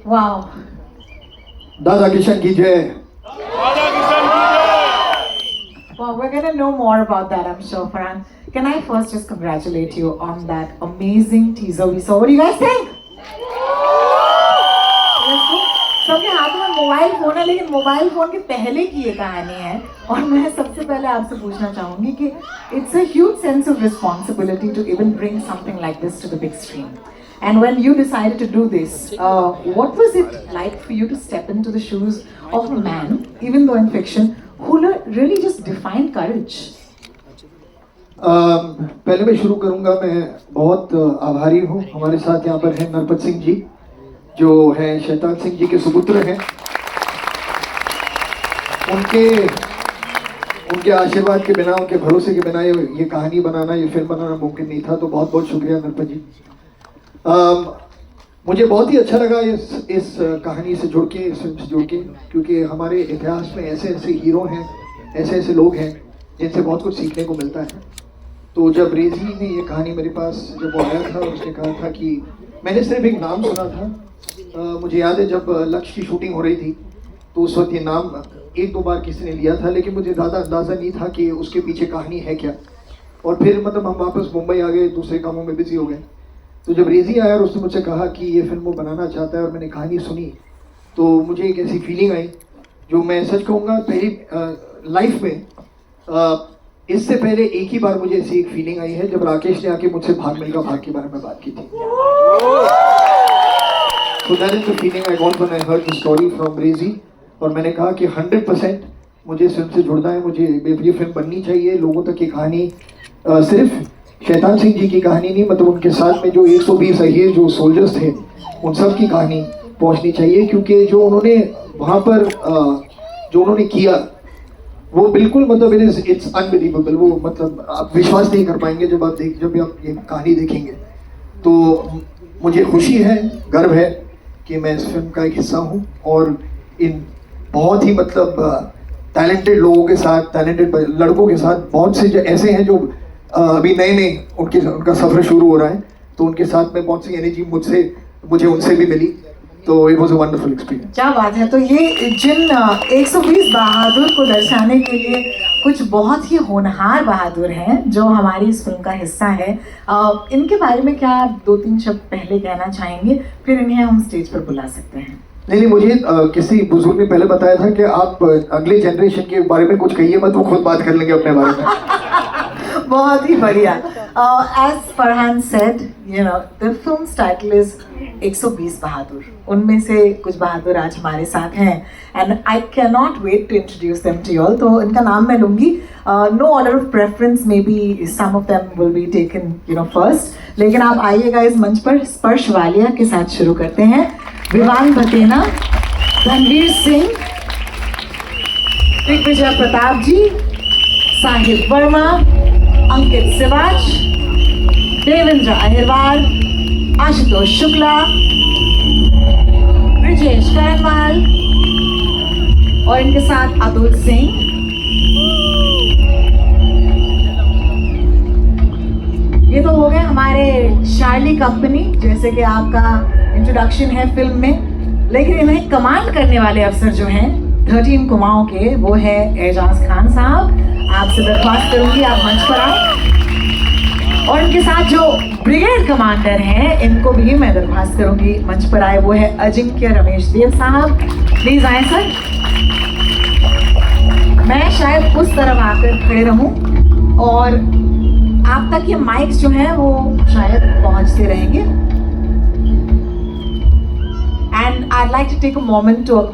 Wow. दादा किशन की जय। Well, we're gonna know more about that, I'm sure, Farhan. Can I first just congratulate you on that amazing teaser we saw? What do you guys think? सबके हाथ में mobile phone है, लेकिन mobile phone के पहले की ये कहानी है। और मैं सबसे पहले आपसे पूछना चाहूंगी कि it's a huge sense of responsibility to even bring something like this to the big screen. And when you decided to do this, what was it like for you to step into the shoes of a man, even though in fiction, who really just defined courage? पहले मैं शुरू करूंगा, मैं बहुत आभारी हूँ। हमारे साथ यहाँ पर हैं नरपत सिंह जी, जो हैं शैतान सिंह जी के सुपुत्र हैं। उनके आशीर्वाद के बिना, उनके भरोसे के बिना ये कहानी बनाना, ये फिल्म बनाना मुमकिन नहीं था। तो बहुत बहुत शुक्रिया नरपत जी। मुझे बहुत ही अच्छा लगा इस कहानी से जुड़ के, इस फिल्म से जुड़ के, क्योंकि हमारे इतिहास में ऐसे ऐसे हीरो हैं, ऐसे ऐसे लोग हैं जिनसे बहुत कुछ सीखने को मिलता है। तो जब रेजी ने ये कहानी मेरे पास जब वो आया था, उसने कहा था कि मैंने सिर्फ एक नाम सुना था। मुझे याद है जब लक्ष्य की शूटिंग हो रही थी तो उस वक्त ये नाम एक दो बार किसी ने लिया था, लेकिन मुझे ज़्यादा अंदाज़ा नहीं था कि उसके पीछे कहानी है क्या। और फिर मतलब हम वापस मुंबई आ गए, दूसरे कामों में बिजी हो गए। तो जब रेजी आया और उसने मुझसे कहा कि ये फिल्म वो बनाना चाहता है और मैंने कहानी सुनी, तो मुझे एक ऐसी फीलिंग आई जो मैं सच कहूँगा पहली लाइफ में इससे पहले एक ही बार मुझे ऐसी एक फीलिंग आई है जब राकेश ने आके मुझसे भाग मिल्खा भाग के बारे में बात की थी। So that is the feeling I got when I heard the story from रेजी। और मैंने कहा कि 100% मुझे इस फिल्म से जुड़ना है, मुझे ये फिल्म बननी चाहिए। लोगों तक ये कहानी सिर्फ शैतान सिंह जी की कहानी नहीं, मतलब उनके साथ में जो 120 अहीर जो सोल्जर्स थे उन सब की कहानी पहुंचनी चाहिए। क्योंकि जो उन्होंने वहाँ पर जो उन्होंने किया वो बिल्कुल मतलब इट्स अनबिलीवेबल। वो मतलब आप विश्वास नहीं कर पाएंगे जब आप ये कहानी देखेंगे। तो मुझे खुशी है, गर्व है कि मैं इस फिल्म का एक हिस्सा हूँ और इन बहुत ही मतलब टैलेंटेड लोगों के साथ, टैलेंटेड लड़कों के साथ, बहुत से जो ऐसे हैं जो अभी नए नए उनका सफ़र शुरू हो रहा है, तो उनके साथ में बहुत सी एनर्जी मुझे उनसे भी मिली। तो it was a wonderful experience. क्या बात है। तो ये जिन 120 बहादुर को दर्शाने के लिए कुछ बहुत ही होनहार बहादुर हैं जो हमारी इस फिल्म का हिस्सा है, इनके बारे में क्या आप 2-3 शब्द पहले कहना चाहेंगे, फिर इन्हें हम स्टेज पर बुला सकते हैं? नहीं, मुझे किसी बुजुर्ग ने पहले बताया था कि आप अगले जनरेशन के बारे में कुछ कहिए मत, वो खुद बात कर लेंगे अपने बारे में। बहुत ही बढ़िया। As Farhan said, you know, the film's title is 120 बहादुर। उनमें से कुछ बहादुर आज हमारे साथ हैं and I cannot wait to introduce them to you all। तो इनका नाम मैं लूँगी। No order of preference, maybe some of them will be taken, you know, first। लेकिन आप आइएगा इस मंच पर। स्पर्श वालिया के साथ शुरू करते हैं। विवान भतेना, रणवीर सिंह, दिग्विजय प्रताप जी, साहिब वर्मा, अंकित सिवाच, देवेंद्र अहिरवार, आशुतोष शुक्ला, ब्रिजेश करनवाल और इनके साथ अतुल सिंह। ये तो हो गए हमारे शार्ली कंपनी, जैसे कि आपका इंट्रोडक्शन है फिल्म में। लेकिन इन्हें कमांड करने वाले अफसर जो हैं 13 कुमाऊं के, वो है एजाज खान साहब। आपसे दरख्वास्त करूंगी आप मंच पर आए। और इनके साथ जो ब्रिगेड कमांडर हैं, इनको भी मैं दरख्वास्त करूंगी मंच पर आए। वो है अजिंक्य रमेश देव साहब। प्लीज आए सर। मैं शायद उस तरफ आकर खड़े रहूं और आप तक ये माइक्स जो हैं वो शायद पहुंचते रहेंगे। And I'd like to take a moment to acknowledge